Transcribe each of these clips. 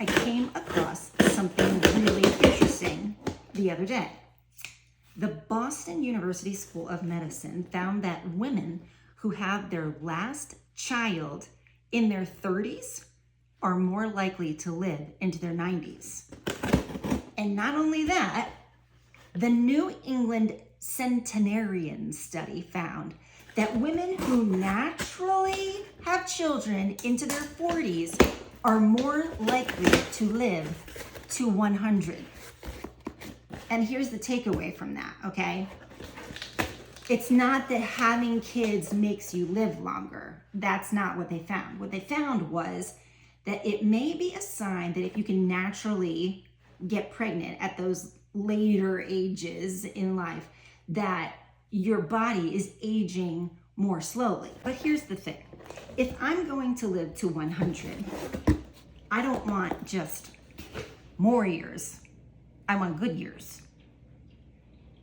I came across something really interesting the other day. The Boston University School of Medicine found that women who have their last child in their 30s are more likely to live into their 90s. And not only that, the New England Centenarian study found that women who naturally have children into their 40s are more likely to live to 100. And here's the takeaway from that, okay? It's not that having kids makes you live longer. That's not what they found. What they found was that it may be a sign that if you can naturally get pregnant at those later ages in life, that your body is aging more slowly. But here's the thing. If I'm going to live to 100, I don't want just more years. I want good years.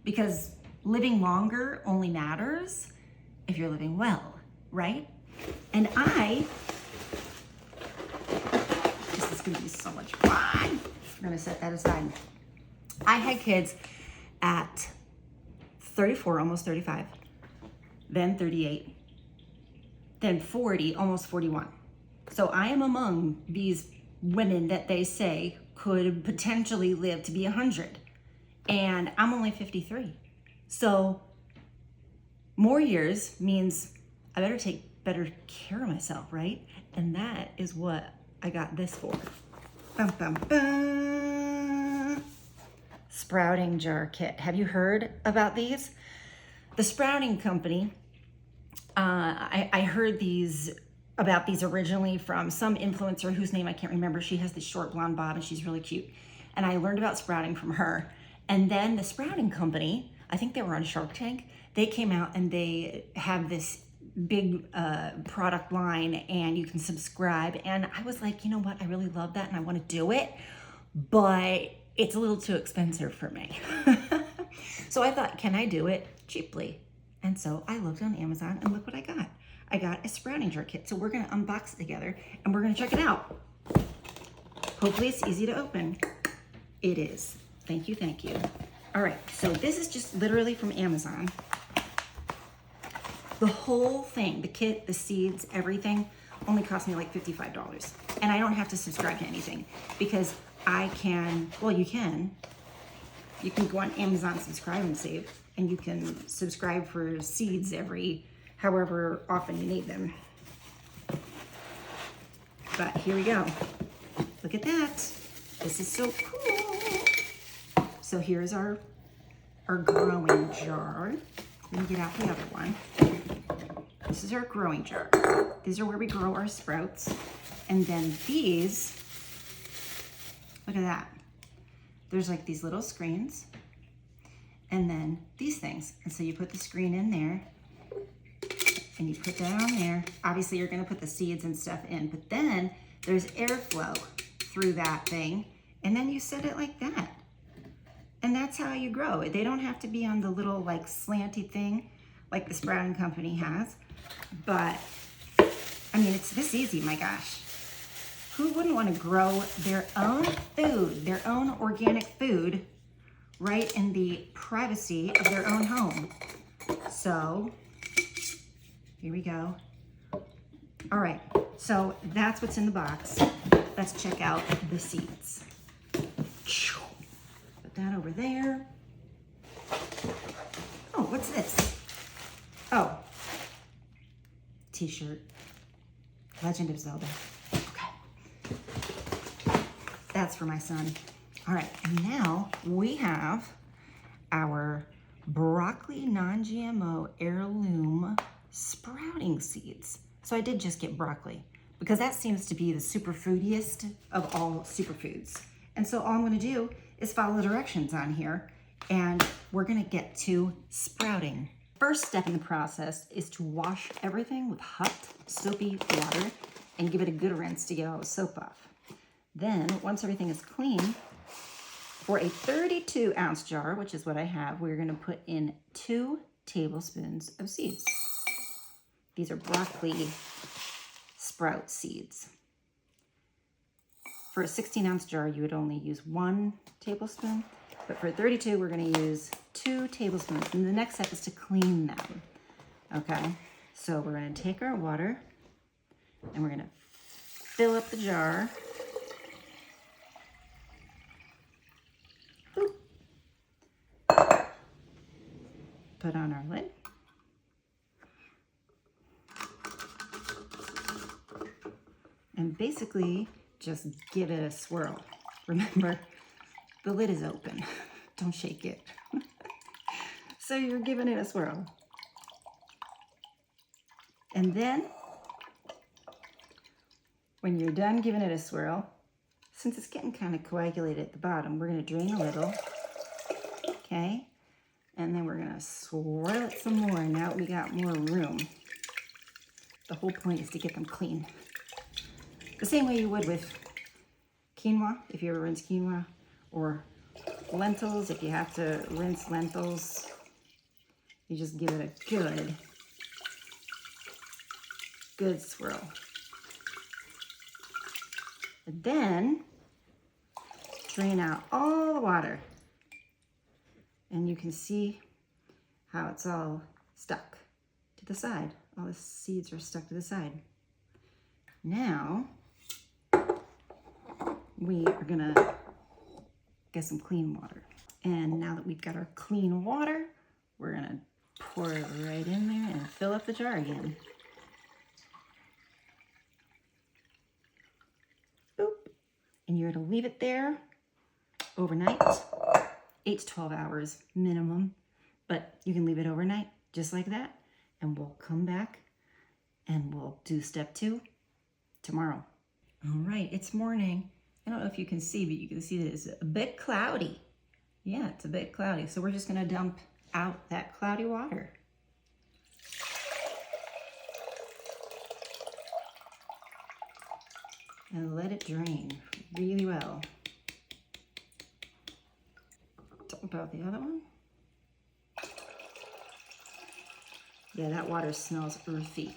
Because living longer only matters if you're living well, right? And this is gonna be so much fun. We're gonna set that aside. I had kids at 34, almost 35, then 38, then 40, almost 41. So I am among these women that they say could potentially live to be 100. And I'm only 53. So more years means I better take better care of myself, right? And that is what I got this for. Bum, bum, bum. Sprouting jar kit. Have you heard about these? The Sprouting Company, I heard about these originally from some influencer whose name I can't remember. She has this short blonde bob and she's really cute. And I learned about sprouting from her. And then the Sprouting Company, I think they were on Shark Tank, they came out and they have this big product line and you can subscribe. And I was like, you know what, I really love that and I want to do it, but it's a little too expensive for me. So I thought, can I do it cheaply? And so I looked on Amazon and look what I got. I got a sprouting jar kit. So we're gonna unbox it together and we're gonna check it out. Hopefully it's easy to open. It is. Thank you, thank you. All right, so this is just literally from Amazon. The whole thing, the kit, the seeds, everything, only cost me like $55. And I don't have to subscribe to anything because I can, well, you can go on Amazon, subscribe and save, and you can subscribe for seeds however often you need them. But here we go. Look at that. This is so cool. So here's our growing jar. Let me get out the other one. This is our growing jar. These are where we grow our sprouts. And then these, look at that. There's like these little screens. And then these things. And so you put the screen in there. And you put that on there. Obviously you're gonna put the seeds and stuff in. But then there's airflow through that thing. And then you set it like that. And that's how you grow it. They don't have to be on the little like slanty thing like the Sprouting Company has. But I mean, it's this easy, my gosh. Who wouldn't want to grow their own food, their own organic food, right in the privacy of their own home? So here we go. All right, so that's what's in the box. Let's check out the seeds. Put that over there. Oh, what's this? Oh, t-shirt. Legend of Zelda. Okay. That's for my son. All right, and now we have our broccoli non-GMO heirloom sprouting seeds. So I did just get broccoli because that seems to be the superfoodiest of all superfoods. And so all I'm gonna do is follow the directions on here and we're gonna get to sprouting. First step in the process is to wash everything with hot, soapy water and give it a good rinse to get all the soap off. Then, once everything is clean, for a 32-ounce jar, which is what I have, we're gonna put in 2 tablespoons of seeds. These are broccoli sprout seeds. For a 16-ounce jar, you would only use 1 tablespoon, but for 32, we're gonna use 2 tablespoons. And the next step is to clean them, okay? So we're gonna take our water and we're gonna fill up the jar. Boop. Put on our lid. And basically, just give it a swirl. Remember, the lid is open. Don't shake it. So you're giving it a swirl. And then, when you're done giving it a swirl, since it's getting kind of coagulated at the bottom, we're gonna drain a little, okay? And then we're gonna swirl it some more. Now we got more room. The whole point is to get them clean. The same way you would with quinoa, if you ever rinse quinoa, or lentils, if you have to rinse lentils, you just give it a good swirl. And then drain out all the water. And you can see how it's all stuck to the side. All the seeds are stuck to the side. Now, we are gonna get some clean water. And now that we've got our clean water, we're gonna pour it right in there and fill up the jar again. Boop. And you're gonna leave it there overnight, 8 to 12 hours minimum, but you can leave it overnight just like that, and we'll come back and we'll do step 2 tomorrow. All right, it's morning. I don't know if you can see, but you can see that it's a bit cloudy. Yeah, it's a bit cloudy. So we're just gonna dump out that cloudy water. And let it drain really well. Dump out the other one. Yeah, that water smells earthy.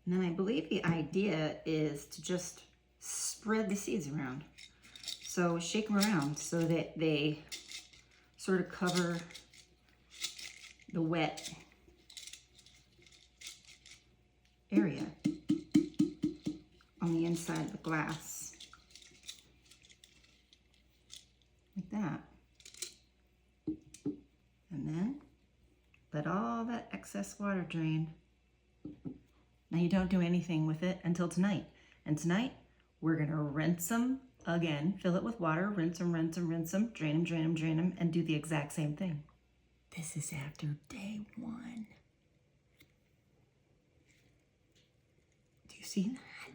And then I believe the idea is to just spread the seeds around. So shake them around so that they sort of cover the wet area on the inside of the glass. Like that. And then let all that excess water drain. Now you don't do anything with it until tonight. And tonight, we're gonna rinse them again, fill it with water, rinse them, rinse them, rinse them, drain them, drain them, drain them, and do the exact same thing. This is after day 1. Do you see that?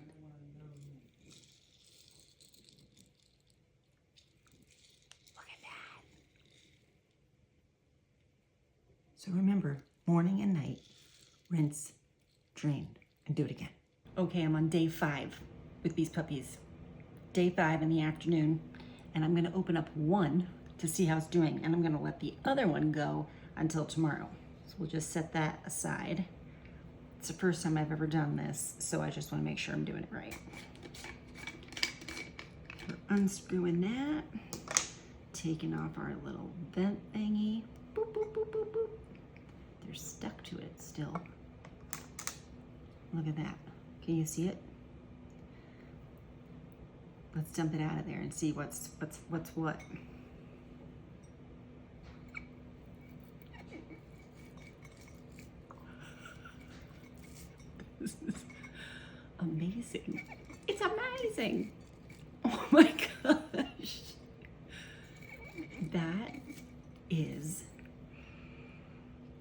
Look at that. So remember, morning and night, rinse, drain, and do it again. Okay, I'm on day 5 with these puppies. Day 5 in the afternoon, and I'm gonna open up one to see how it's doing, and I'm gonna let the other one go until tomorrow. So we'll just set that aside. It's the first time I've ever done this, so I just wanna make sure I'm doing it right. We're unscrewing that, taking off our little vent thingy. Boop, boop, boop, boop, boop. They're stuck to it still. Look at that. Can you see it? Let's dump it out of there and see what's what. This is amazing. It's amazing. Oh my gosh. That is,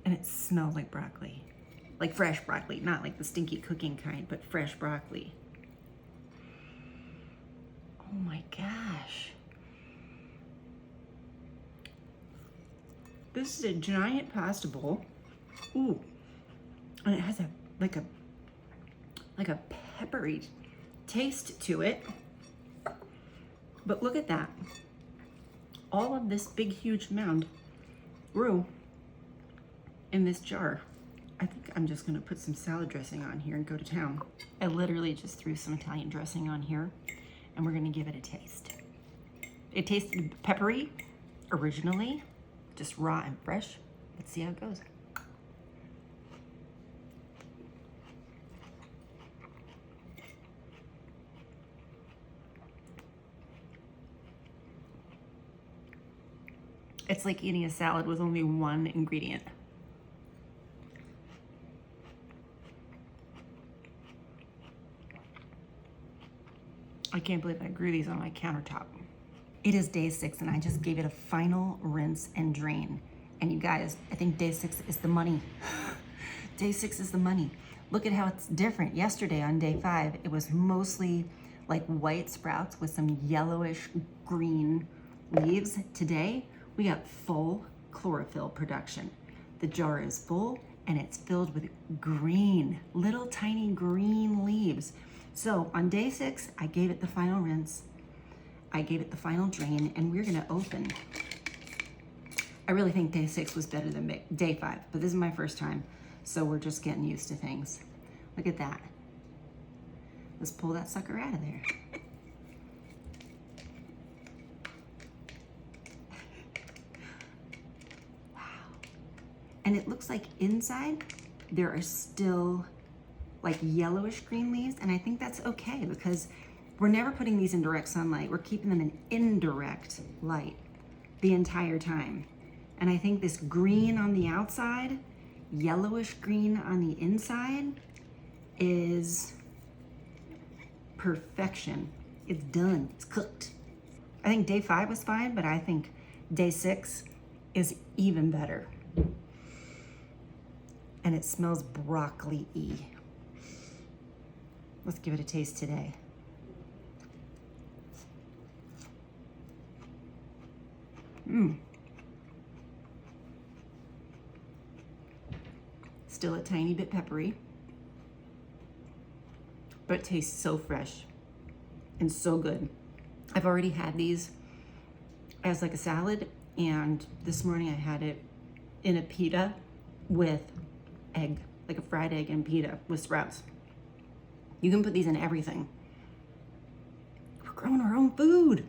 and it smells like broccoli. Like fresh broccoli, not like the stinky cooking kind, but fresh broccoli. Oh my gosh. This is a giant pasta bowl. Ooh. And it has like a peppery taste to it. But look at that. All of this big, huge mound grew in this jar. I think I'm just gonna put some salad dressing on here and go to town. I literally just threw some Italian dressing on here and we're gonna give it a taste. It tasted peppery originally, just raw and fresh. Let's see how it goes. It's like eating a salad with only one ingredient. I can't believe I grew these on my countertop. It is day 6 and I just gave it a final rinse and drain. And you guys, I think day 6 is the money. Day 6 is the money. Look at how it's different. Yesterday on day 5, it was mostly like white sprouts with some yellowish green leaves. Today, we got full chlorophyll production. The jar is full and it's filled with green, little tiny green leaves. So on day 6, I gave it the final rinse, I gave it the final drain, and we're gonna open. I really think day 6 was better than day 5, but this is my first time, so we're just getting used to things. Look at that. Let's pull that sucker out of there. Wow. And it looks like inside there are still like yellowish green leaves, and I think that's okay because we're never putting these in direct sunlight. We're keeping them in indirect light the entire time. And I think this green on the outside, yellowish green on the inside is perfection. It's done, it's cooked. I think day 5 was fine, but I think day 6 is even better. And it smells broccoli-y. Let's give it a taste today. Still a tiny bit peppery, but it tastes so fresh and so good. I've already had these as like a salad, and this morning I had it in a pita with egg, like a fried egg and pita with sprouts. You can put these in everything. We're growing our own food.